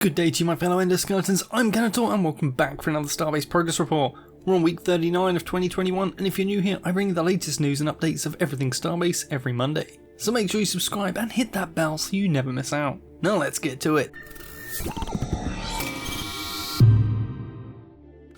Good day to you, my fellow endoskeletons. I'm Kenetor and welcome back for another Starbase progress report. We're on week 39 of 2021, and if you're new here, I bring you the latest news and updates of everything Starbase every Monday. So make sure you subscribe and hit that bell so you never miss out. Now let's get to it.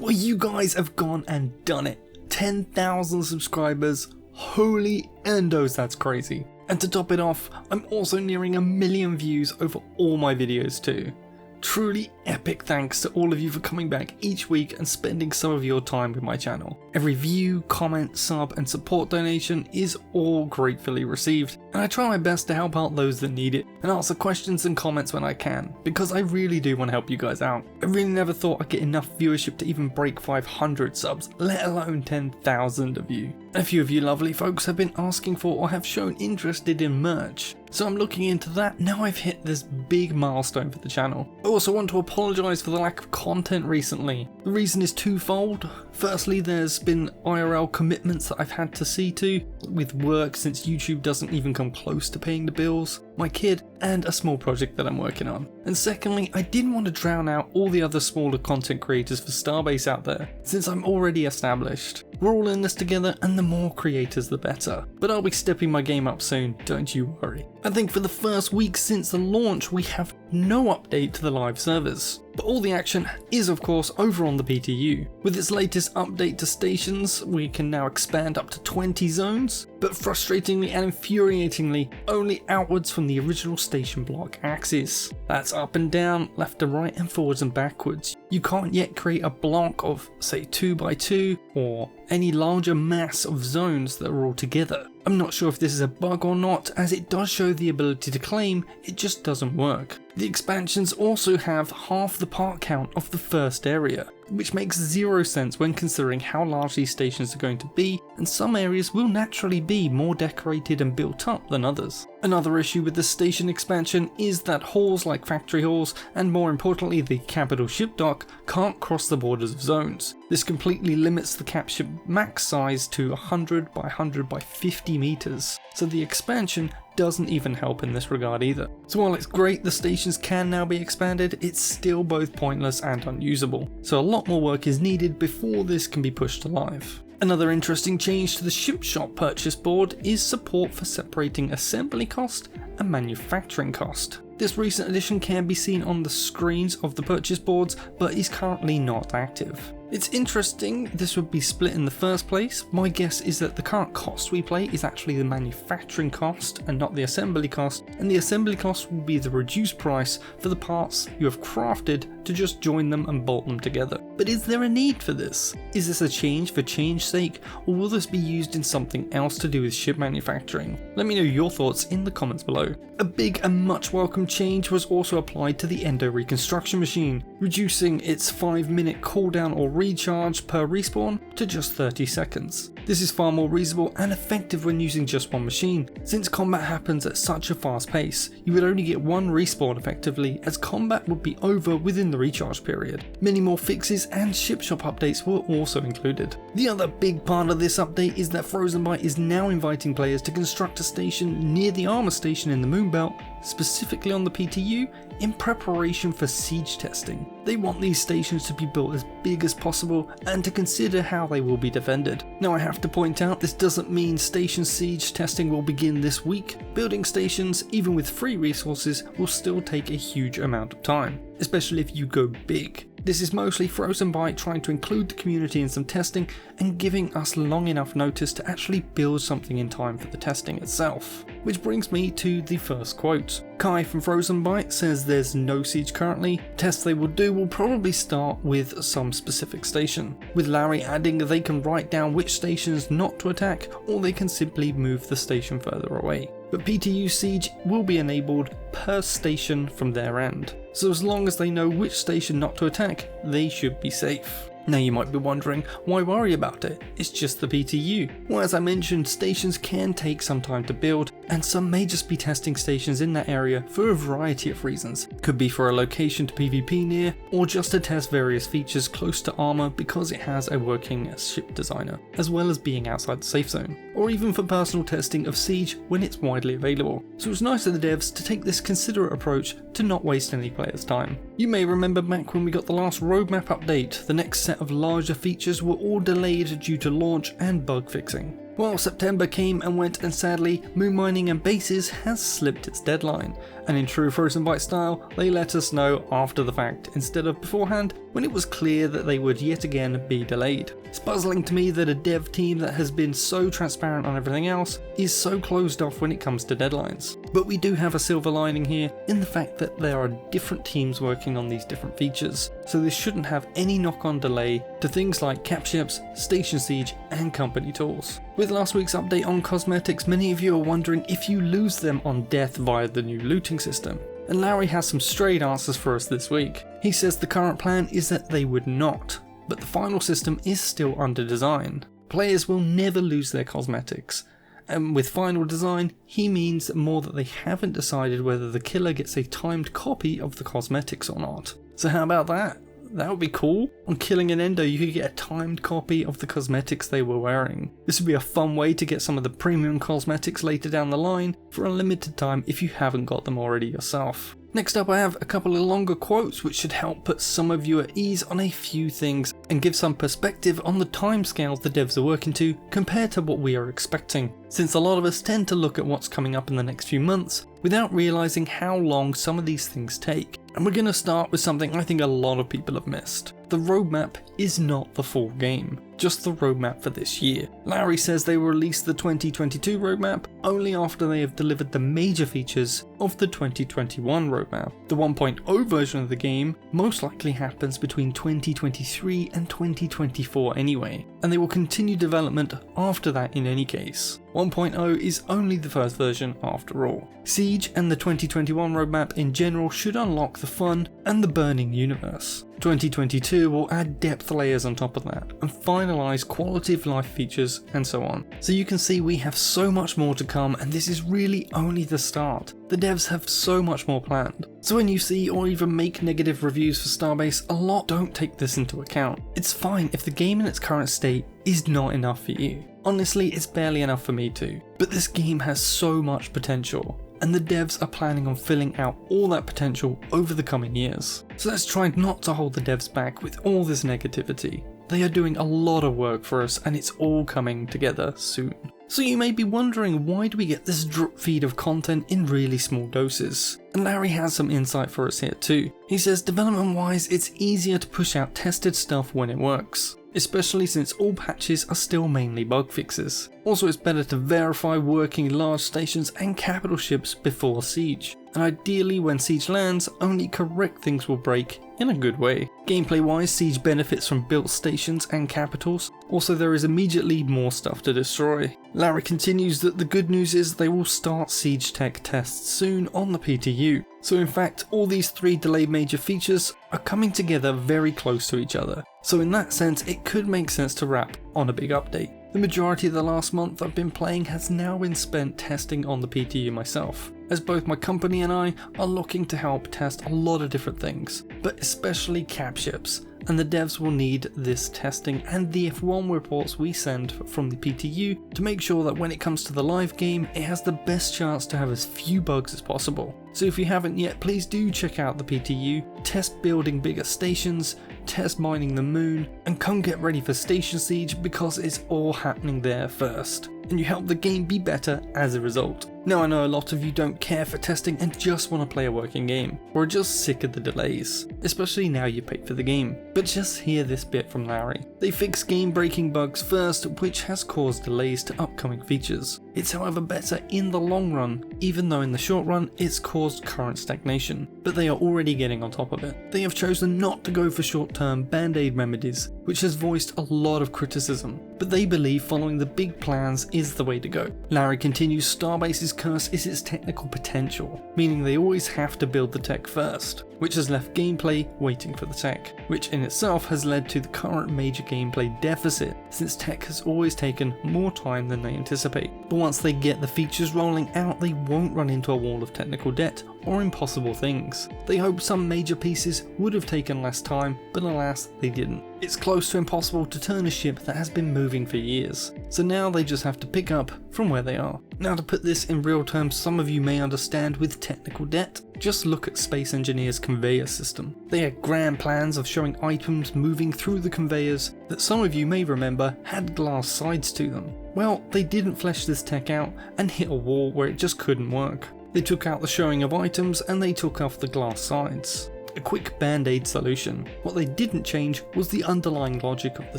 Well, you guys have gone and done it. 10,000 subscribers. Holy endos, that's crazy. And to top it off, I'm also nearing 1 million views over all my videos too. Truly epic thanks to all of you for coming back each week and spending some of your time with my channel. Every view, comment, sub and support donation is all gratefully received, and I try my best to help out those that need it and answer questions and comments when I can, because I really do want to help you guys out. I really never thought I'd get enough viewership to even break 500 subs, let alone 10,000 of you. A few of you lovely folks have been asking for or have shown interested in merch, so I'm looking into that now I've hit this big milestone for the channel. I also want to apologise for the lack of content recently. The reason is twofold. Firstly, there's been IRL commitments that I've had to see to, with work since YouTube doesn't even come close to paying the bills, my kid, and a small project that I'm working on. And secondly, I didn't want to drown out all the other smaller content creators for Starbase out there, since I'm already established. We're all in this together, and the more creators the better. But I'll be stepping my game up soon, don't you worry. I think for the first week since the launch, we have no update to the live servers. But all the action is of course over on the PTU. With its latest update to stations, we can now expand up to 20 zones, but frustratingly and infuriatingly only outwards from the original station block axis. That's up and down, left and right, and forwards and backwards. You can't yet create a block of say 2x2 or any larger mass of zones that are all together. I'm not sure if this is a bug or not, as it does show the ability to claim, it just doesn't work. The expansions also have half the part count of the first area, which makes zero sense when considering how large these stations are going to be, and some areas will naturally be more decorated and built up than others. Another issue with the station expansion is that halls like factory halls, and more importantly the capital ship dock, can't cross the borders of zones. This completely limits the cap ship max size to 100 by 100 by 50 meters, so the expansion doesn't even help in this regard either. So while it's great the stations can now be expanded, it's still both pointless and unusable, so a lot more work is needed before this can be pushed to live. Another interesting change to the ship shop purchase board is support for separating assembly cost and manufacturing cost. This recent addition can be seen on the screens of the purchase boards, but is currently not active. It's interesting this would be split in the first place. My guess is that the current cost we pay is actually the manufacturing cost and not the assembly cost, and the assembly cost will be the reduced price for the parts you have crafted to just join them and bolt them together. But is there a need for this? Is this a change for change's sake, or will this be used in something else to do with ship manufacturing? Let me know your thoughts in the comments below. A big and much welcome change was also applied to the Endo reconstruction machine, reducing its 5-minute cooldown or recharge per respawn to just 30 seconds. This is far more reasonable and effective when using just one machine. Since combat happens at such a fast pace, you would only get one respawn effectively, as combat would be over within the recharge period. Many more fixes and ship shop updates were also included. The other big part of this update is that Frozenbyte is now inviting players to construct a station near the armor station in the Moonbelt, specifically on the PTU, in preparation for siege testing. They want these stations to be built as big as possible and to consider how they will be defended. Now I have to point out this doesn't mean station siege testing will begin this week. Building stations, even with free resources, will still take a huge amount of time, especially if you go big. This is mostly Frozenbyte trying to include the community in some testing and giving us long enough notice to actually build something in time for the testing itself. Which brings me to the first quote. Kai from Frozenbyte says there's no siege currently. Tests they will do will probably start with some specific station, with Larry adding they can write down which stations not to attack, or they can simply move the station further away. But PTU siege will be enabled per station from their end, so as long as they know which station not to attack, they should be safe. Now you might be wondering, why worry about it? It's just the PTU. Well, as I mentioned, stations can take some time to build, and some may just be testing stations in that area for a variety of reasons. Could be for a location to PvP near, or just to test various features close to armor because it has a working ship designer, as well as being outside the safe zone, or even for personal testing of Siege when it's widely available. So it's nice of the devs to take this considerate approach to not waste any players' time. You may remember back when we got the last roadmap update, the next set of larger features were all delayed due to launch and bug fixing. Well, September came and went, and sadly, moon mining and bases has slipped its deadline, and in true Frozen Byte style, they let us know after the fact instead of beforehand, when it was clear that they would yet again be delayed. It's puzzling to me that a dev team that has been so transparent on everything else is so closed off when it comes to deadlines. But we do have a silver lining here in the fact that there are different teams working on these different features, so this shouldn't have any knock-on delay to things like cap ships, station siege, and company tours. With last week's update on cosmetics, many of you are wondering if you lose them on death via the new looting system. And Larry has some straight answers for us this week. He says the current plan is that they would not, but the final system is still under design. Players will never lose their cosmetics. And with final design, he means more that they haven't decided whether the killer gets a timed copy of the cosmetics or not. So how about that? That would be cool. On killing an endo, you could get a timed copy of the cosmetics they were wearing. This would be a fun way to get some of the premium cosmetics later down the line for a limited time if you haven't got them already yourself. Next up, I have a couple of longer quotes which should help put some of you at ease on a few things and give some perspective on the timescales the devs are working to compared to what we are expecting, since a lot of us tend to look at what's coming up in the next few months without realising how long some of these things take. And we're going to start with something I think a lot of people have missed. The roadmap is not the full game, just the roadmap for this year. Larry says they will release the 2022 roadmap only after they have delivered the major features of the 2021 roadmap. The 1.0 version of the game most likely happens between 2023 and 2024 anyway, and they will continue development after that in any case. 1.0 is only the first version after all. Siege and the 2021 roadmap in general should unlock the fun and the burning universe. 2022 will add depth layers on top of that and finalise quality of life features and so on. So you can see we have so much more to come, and this is really only the start. The devs have so much more planned. So when you see or even make negative reviews for Starbase, a lot don't take this into account. It's fine if the game in its current state is not enough for you. Honestly, it's barely enough for me too. But this game has so much potential, and the devs are planning on filling out all that potential over the coming years. So let's try not to hold the devs back with all this negativity. They are doing a lot of work for us, and it's all coming together soon. So you may be wondering, why do we get this drip feed of content in really small doses? And Larry has some insight for us here too. He says development wise, it's easier to push out tested stuff when it works, especially since all patches are still mainly bug fixes. Also, it's better to verify working large stations and capital ships before Siege, and ideally when Siege lands, only correct things will break in a good way. Gameplay wise, Siege benefits from built stations and capitals, also there is immediately more stuff to destroy. Larry continues that the good news is they will start Siege tech tests soon on the PTU. So in fact, all these 3 delayed major features are coming together very close to each other. So in that sense, it could make sense to wrap on a big update. The majority of the last month I've been playing has now been spent testing on the PTU myself, as both my company and I are looking to help test a lot of different things, but especially cap ships, and the devs will need this testing and the F1 reports we send from the PTU to make sure that when it comes to the live game, it has the best chance to have as few bugs as possible. So if you haven't yet, please do check out the PTU, test building bigger stations, test mining the moon, and come get ready for Station Siege because it's all happening there first, and you help the game be better as a result. Now I know a lot of you don't care for testing and just want to play a working game, or are just sick of the delays, especially now you paid for the game. But just hear this bit from Larry. They fix game breaking bugs first, which has caused delays to upcoming features. It's however better in the long run, even though in the short run it's caused current stagnation, but they are already getting on top of it. They have chosen not to go for short-term band-aid remedies, which has voiced a lot of criticism, but they believe following the big plans is the way to go. Larry continues, Starbase's curse is its technical potential, meaning they always have to build the tech first, which has left gameplay waiting for the tech, which in itself has led to the current major gameplay deficit, since tech has always taken more time than they anticipate. But once they get the features rolling out, they won't run into a wall of technical debt or impossible things. They hope some major pieces would have taken less time, but alas, they didn't. It's close to impossible to turn a ship that has been moving for years, so now they just have to pick up from where they are. Now, to put this in real terms some of you may understand with technical debt, just look at Space Engineer's conveyor system. They had grand plans of showing items moving through the conveyors that some of you may remember had glass sides to them. Well, they didn't flesh this tech out and hit a wall where it just couldn't work. They took out the showing of items and they took off the glass sides. A quick band-aid solution. What they didn't change was the underlying logic of the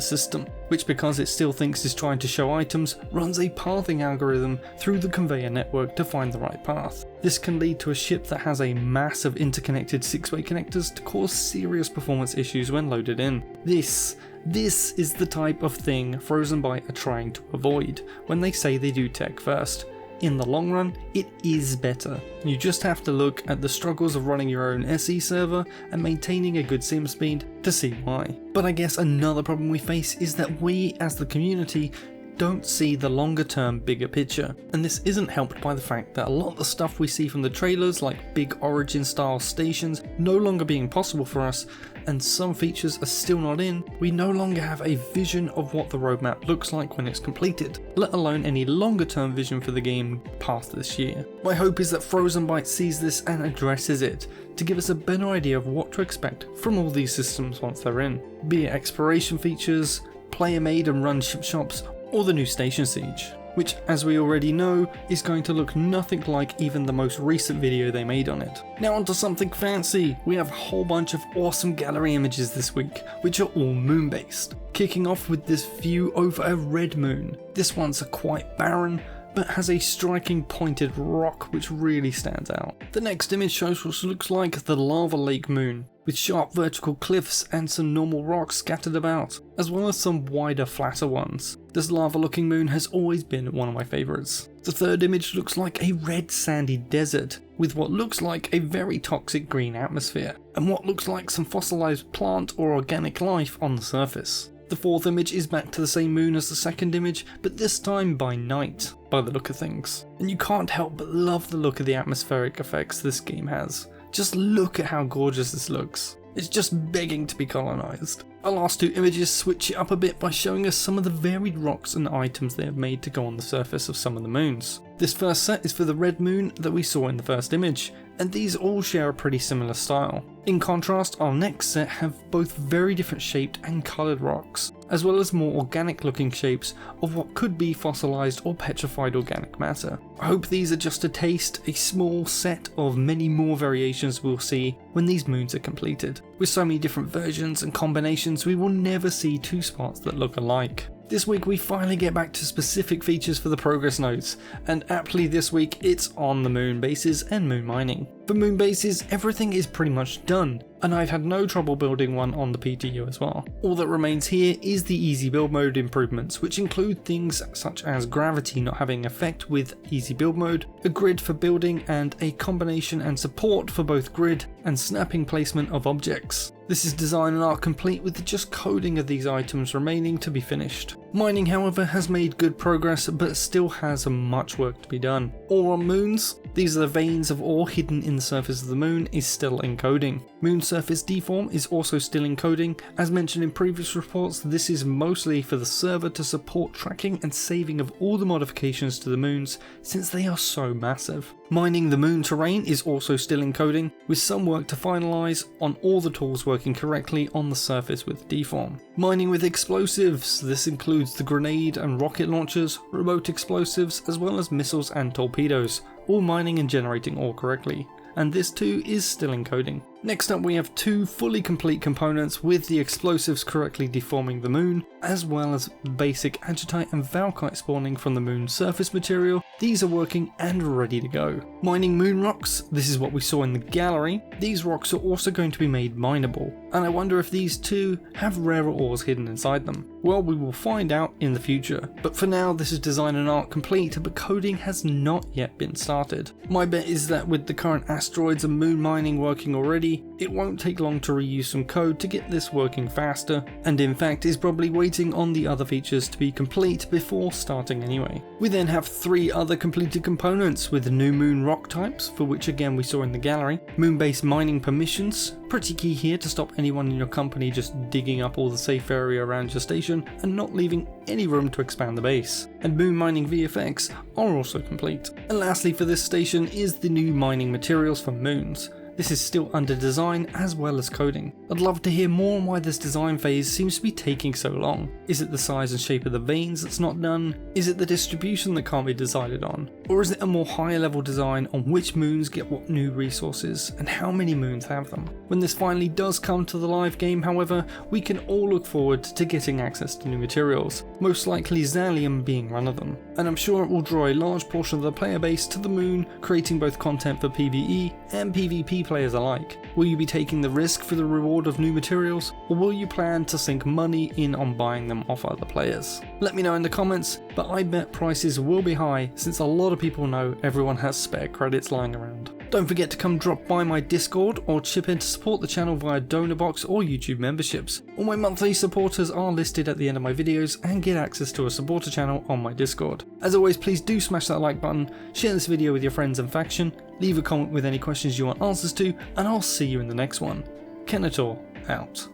system, which, because it still thinks it's trying to show items, runs a pathing algorithm through the conveyor network to find the right path. This can lead to a ship that has a mass of interconnected 6-way connectors to cause serious performance issues when loaded in. This is the type of thing Frozen Byte are trying to avoid when they say they do tech first. In the long run, it is better. You just have to look at the struggles of running your own SE server and maintaining a good sim speed to see why. But I guess another problem we face is that we, as the community, don't see the longer term bigger picture, and this isn't helped by the fact that a lot of the stuff we see from the trailers, like big Origin style stations, no longer being possible for us, and some features are still not in. We no longer have a vision of what the roadmap looks like when it's completed, let alone any longer term vision for the game past this year. My hope is that Frozen Byte sees this and addresses it, to give us a better idea of what to expect from all these systems once they're in, be it exploration features, player made and run ship shops, or the new Station Siege, which, as we already know, is going to look nothing like even the most recent video they made on it. Now onto something fancy. We have a whole bunch of awesome gallery images this week, which are all moon based, kicking off with this view over a red moon. This one's quite barren, but has a striking pointed rock which really stands out. The next image shows what looks like the lava lake moon, with sharp vertical cliffs and some normal rocks scattered about, as well as some wider, flatter ones. This lava looking moon has always been one of my favourites. The third image looks like a red sandy desert, with what looks like a very toxic green atmosphere, and what looks like some fossilised plant or organic life on the surface. The fourth image is back to the same moon as the second image, but this time by night, by the look of things. And you can't help but love the look of the atmospheric effects this game has. Just look at how gorgeous this looks. It's just begging to be colonised. Our last two images switch it up a bit by showing us some of the varied rocks and items they have made to go on the surface of some of the moons. This first set is for the red moon that we saw in the first image, and these all share a pretty similar style. In contrast, our next set have both very different shaped and coloured rocks, as well as more organic looking shapes of what could be fossilised or petrified organic matter. I hope these are just a taste, a small set of many more variations we'll see when these moons are completed. With so many different versions and combinations, we will never see two spots that look alike. This week we finally get back to specific features for the progress notes, and aptly this week it's on the moon bases and moon mining. For moon bases, everything is pretty much done, and I've had no trouble building one on the PTU as well. All that remains here is the easy build mode improvements, which include things such as gravity not having effect with easy build mode, a grid for building, and a combination and support for both grid and snapping placement of objects. This is design and art complete, with the just coding of these items remaining to be finished. Mining, however, has made good progress, but still has much work to be done. Ore on moons, these are the veins of ore hidden in the surface of the moon, is still encoding. Moon surface deform is also still encoding. As mentioned in previous reports, this is mostly for the server to support tracking and saving of all the modifications to the moons, since they are so massive. Mining the moon terrain is also still encoding, with some work to finalise on all the tools working correctly on the surface with deform. Mining with explosives, this includes the grenade and rocket launchers, remote explosives, as well as missiles and torpedoes, all mining and generating ore correctly. And this too is still encoding. Next up we have 2 fully complete components with the explosives correctly deforming the moon, as well as basic agitite and valkite spawning from the moon's surface material. These are working and ready to go. Mining moon rocks, this is what we saw in the gallery. These rocks are also going to be made mineable, and I wonder if these too have rarer ores hidden inside them. Well, we will find out in the future, but for now this is design and art complete, but coding has not yet been started. My bet is that with the current asteroids and moon mining working already, it won't take long to reuse some code to get this working faster, and in fact is probably waiting on the other features to be complete before starting anyway. We then have 3 other completed components with new moon rock types, for which again we saw in the gallery, moon-based mining permissions, pretty key here to stop anyone in your company just digging up all the safe area around your station and not leaving any room to expand the base, and moon mining VFX are also complete. And lastly for this station is the new mining materials for moons. This is still under design as well as coding. I'd love to hear more on why this design phase seems to be taking so long. Is it the size and shape of the veins that's not done? Is it the distribution that can't be decided on? Or is it a more higher level design on which moons get what new resources and how many moons have them? When this finally does come to the live game, however, we can all look forward to getting access to new materials, most likely Xalium being one of them. And I'm sure it will draw a large portion of the player base to the moon, creating both content for PvE and PvP players alike. Will you be taking the risk for the reward of new materials, or will you plan to sink money in on buying them off other players? Let me know in the comments, but I bet prices will be high since a lot of people know everyone has spare credits lying around. Don't forget to come drop by my Discord or chip in to support the channel via donor box or YouTube memberships. All my monthly supporters are listed at the end of my videos and get access to a supporter channel on my Discord. As always, please do smash that like button, share this video with your friends and faction, leave a comment with any questions you want answers to, and I'll see you in the next one. Kenetor out.